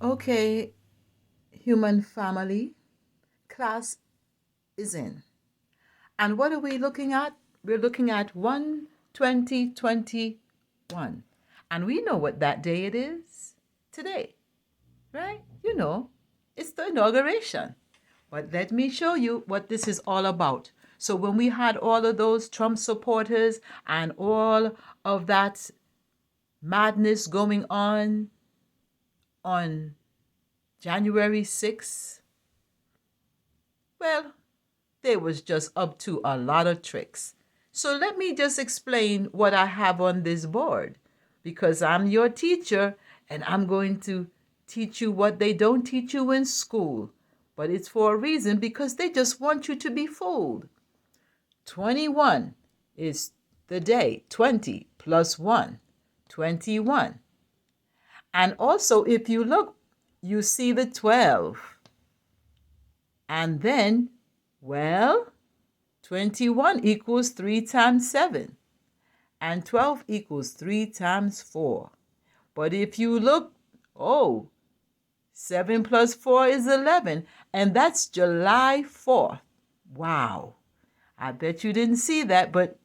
Okay, human family, class is in. And what are we looking at? We're looking at 1/20/21. And we know what that day it is today, right? You know, it's the inauguration. But let me show you what this is all about. So when we had all of those Trump supporters and all of that madness going on January 6th, well, they was just up to a lot of tricks. So let me just explain what I have on this board because I'm your teacher and I'm going to teach you what they don't teach you in school. But it's for a reason because they just want you to be fooled. 21 is the day. 20 plus 1, 21. And also, if you look, you see the 12. And then, well, 21 equals 3 times 7. And 12 equals 3 times 4. But if you look, oh, 7 plus 4 is 11. And that's July 4th. Wow. I bet you didn't see that, but,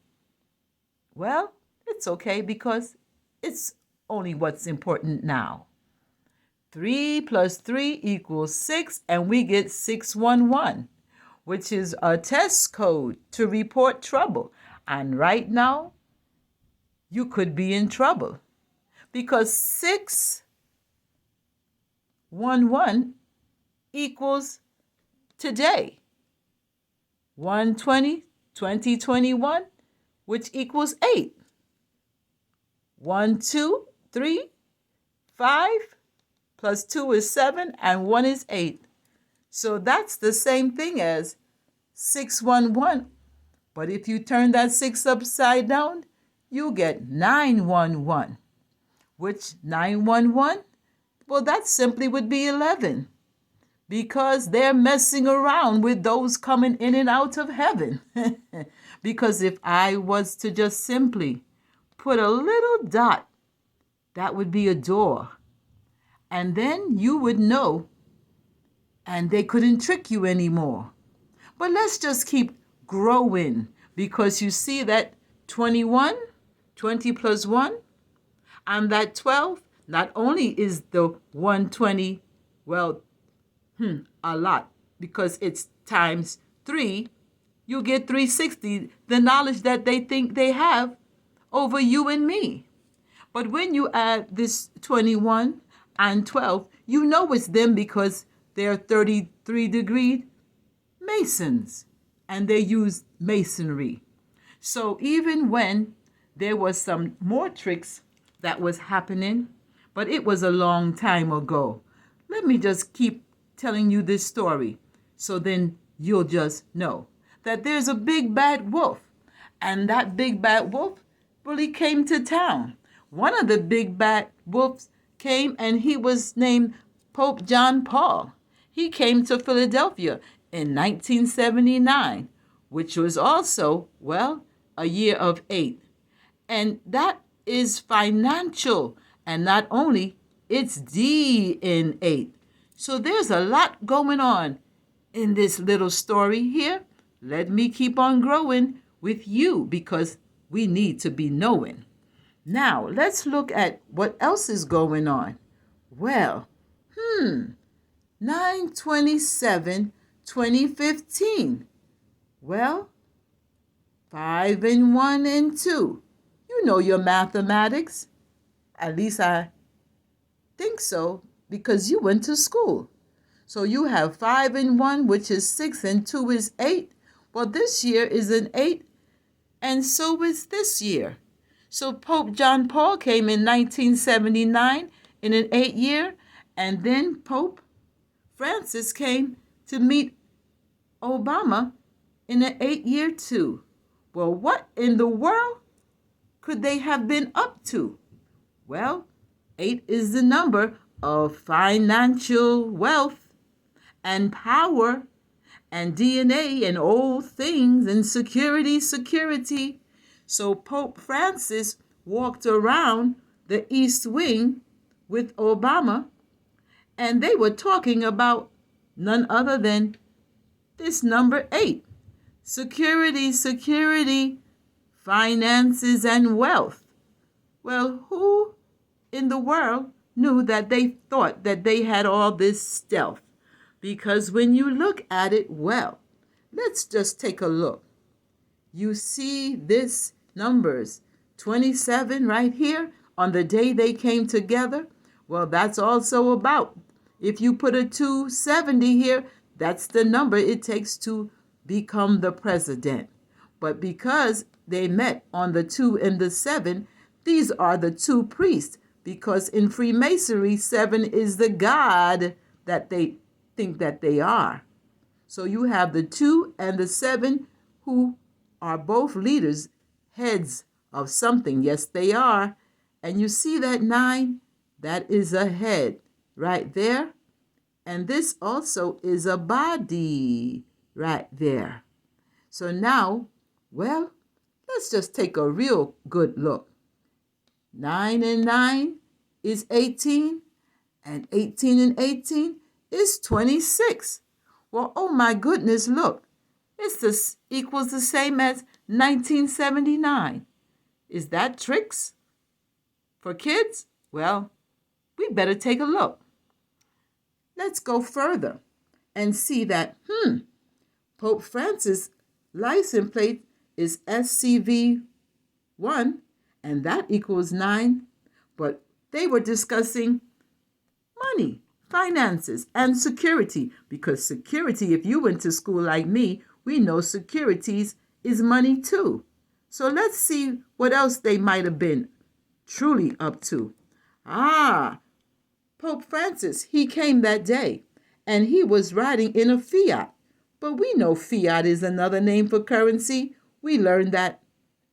well, it's okay because it's only what's important now. 3 plus 3 equals 6, and we get 611, which is a test code to report trouble. And right now, you could be in trouble because 611 equals today. 1/20/2021, which equals 8. 1, 2, 3, 5 plus 2 is 7, and 1 is 8. So that's the same thing as 611. But if you turn that 6 upside down, you get 911. Which 911? Well, that simply would be 11. Because they're messing around with those coming in and out of heaven. Because if I was to just simply put a little dot, that would be a door. And then you would know, and they couldn't trick you anymore. But let's just keep growing because you see that 21, 20 plus 1, and that 12, not only is the 120, well, a lot because it's times 3, you get 360, the knowledge that they think they have over you and me. But when you add this 21 and 12, you know it's them because they're 33-degree Masons and they use masonry. So even when there was some more tricks that was happening, but it was a long time ago. Let me just keep telling you this story so then you'll just know that there's a big bad wolf, and that big bad wolf really came to town. One of the big bad wolves came, and he was named Pope John Paul. He came to Philadelphia in 1979, which was also, well, a year of 8. And that is financial. And not only, it's D in 8. So there's a lot going on in this little story here. Let me keep on growing with you because we need to be knowing. Now, let's look at what else is going on. Well, 9/27/2015. Well, 5 and 1 and 2. You know your mathematics. At least I think so because you went to school. So you have 5 and 1, which is 6, and 2 is 8. Well, this year is an 8, and so is this year. So Pope John Paul came in 1979 in an 8 year, and then Pope Francis came to meet Obama in an 8 year too. Well, what in the world could they have been up to? Well, 8 is the number of financial wealth and power and DNA and old things and security. So Pope Francis walked around the East Wing with Obama, And they were talking about none other than this number 8. Security, security, finances, and wealth. Well, who in the world knew that they thought that they had all this stuff? Because when you look at it, well, let's just take a look. You see this numbers 27 right here on the day they came together. Well, that's also about, if you put a 270 here, that's the number it takes to become the president. But because they met on the 2 and the 7, these are the 2 priests, because in Freemasonry, 7 is the God that they think that they are. So you have the 2 and the 7 who are both leaders, heads of something. Yes, they are. And you see that 9? That is a head right there. And this also is a body right there. So now, well, let's just take a real good look. 9 and 9 is 18, and 18 and 18 is 26. Well, oh my goodness, look. It's equals the same as 1979. Is that tricks for kids? Well, we better take a look. Let's go further and see that, Pope Francis' license plate is SCV1, and that equals 9. But they were discussing money, finances, and security, because security, if you went to school like me, we know securities is money too. So let's see what else they might have been truly up to. Pope Francis, he came that day, and he was riding in a Fiat. But we know Fiat is another name for currency. We learned that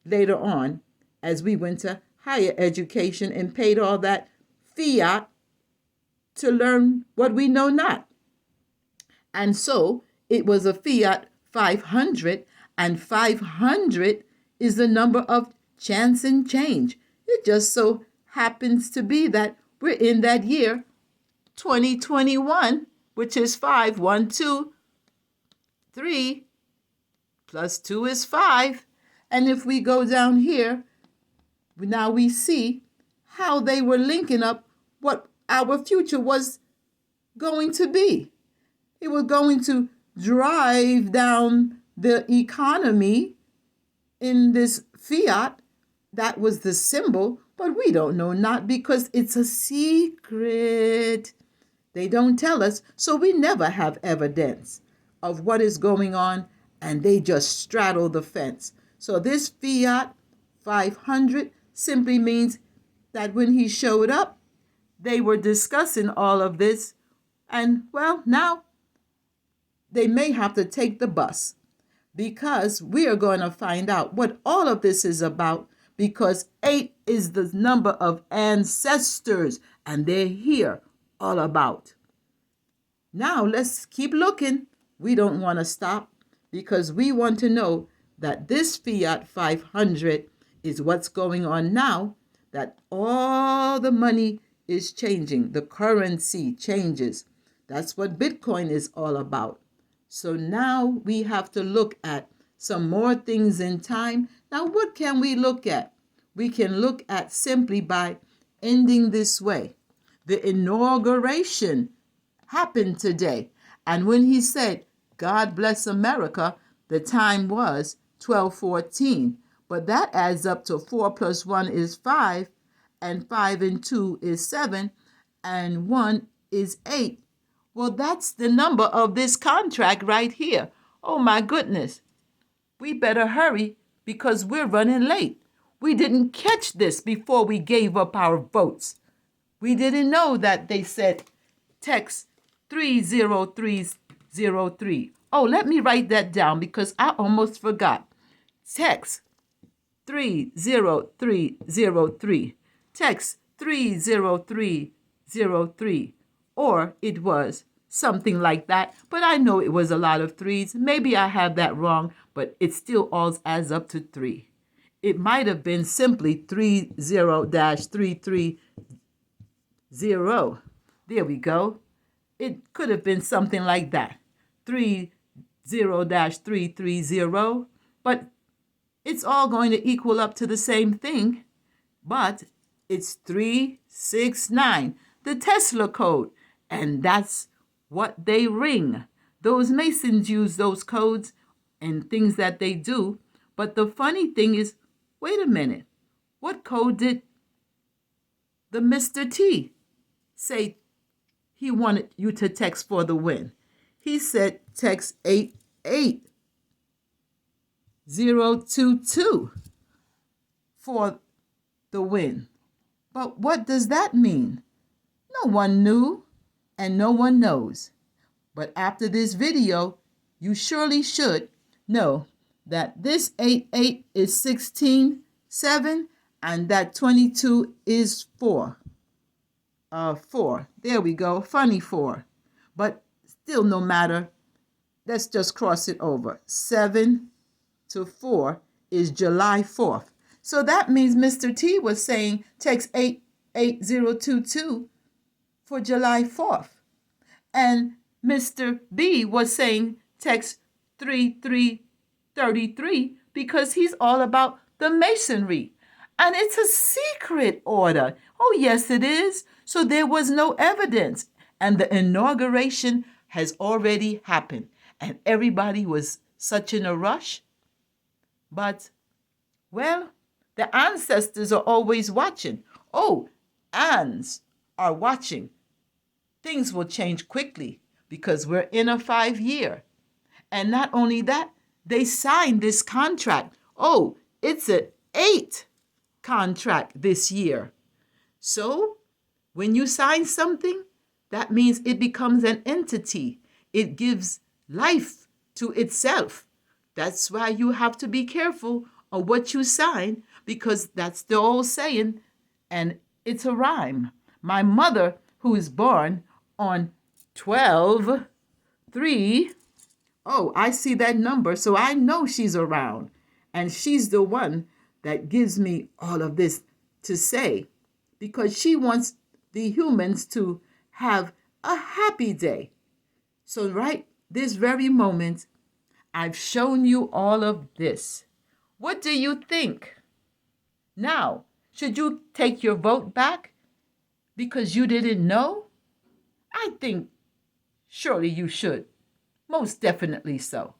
later on as we went to higher education and paid all that Fiat to learn what we know not. And so it was a Fiat 500, and 500 is the number of chance and change. It just so happens to be that we're in that year 2021, which is 5. 1, 2, 3 plus 2 is 5. And if we go down here, now we see how they were linking up what our future was going to be. It was going to drive down the economy in this Fiat. That was the symbol, but we don't know not, because it's a secret. They don't tell us, so we never have evidence of what is going on, and they just straddle the fence. So this Fiat 500 simply means that when he showed up, they were discussing all of this, and well, now they may have to take the bus, because we are going to find out what all of this is about, because 8 is the number of ancestors, and they're here all about. Now let's keep looking. We don't want to stop, because we want to know that this Fiat 500 is what's going on now, that all the money is changing. The currency changes. That's what Bitcoin is all about. So now we have to look at some more things in time. Now, what can we look at? We can look at simply by ending this way. The inauguration happened today. And when he said, God bless America, the time was 12:14. But that adds up to 4 plus 1 is 5, and 5 and 2 is 7, and 1 is 8. Well, that's the number of this contract right here. Oh, my goodness. We better hurry, because we're running late. We didn't catch this before we gave up our votes. We didn't know that they said text 30303. Oh, let me write that down, because I almost forgot. Text 30303. Text 30303. Or it was something like that, but I know it was a lot of 3s. Maybe I have that wrong, but it still all adds up to 3. It might have been simply 30-330. There we go. it could have been something like that, 30-330, but it's all going to equal up to the same thing, but it's 369, the Tesla code, and that's what they ring. Those Masons use those codes and things that they do, but the funny thing is, wait a minute, what code did the Mr. T say he wanted you to text for the win? He said text 88022 for the win. But what does that mean? No one knew and no one knows. But after this video, you surely should know that this 88 is 16, 7, and that 22 is 4. 4. There we go. Funny 4. But still, no matter. Let's just cross it over. 7 to 4 is July 4th. So that means Mr. T was saying text 88022 for July 4th. And Mr. B was saying text 3333 because he's all about the Masonry. And it's a secret order. Oh, yes, it is. So there was no evidence. And the inauguration has already happened. And everybody was such in a rush. But, well, the ancestors are always watching. Oh, Ans are watching. Things will change quickly because we're in a 5-year. And not only that, they signed this contract. Oh, it's an 8 contract this year. So when you sign something, that means it becomes an entity. It gives life to itself. That's why you have to be careful of what you sign, because that's the old saying, and it's a rhyme. My mother, who is born on 12/3, oh, I see that number, so I know she's around. And she's the one that gives me all of this to say, because she wants the humans to have a happy day. So right this very moment, I've shown you all of this. What do you think? Now, should you take your vote back because you didn't know? I think surely you should. Most definitely so.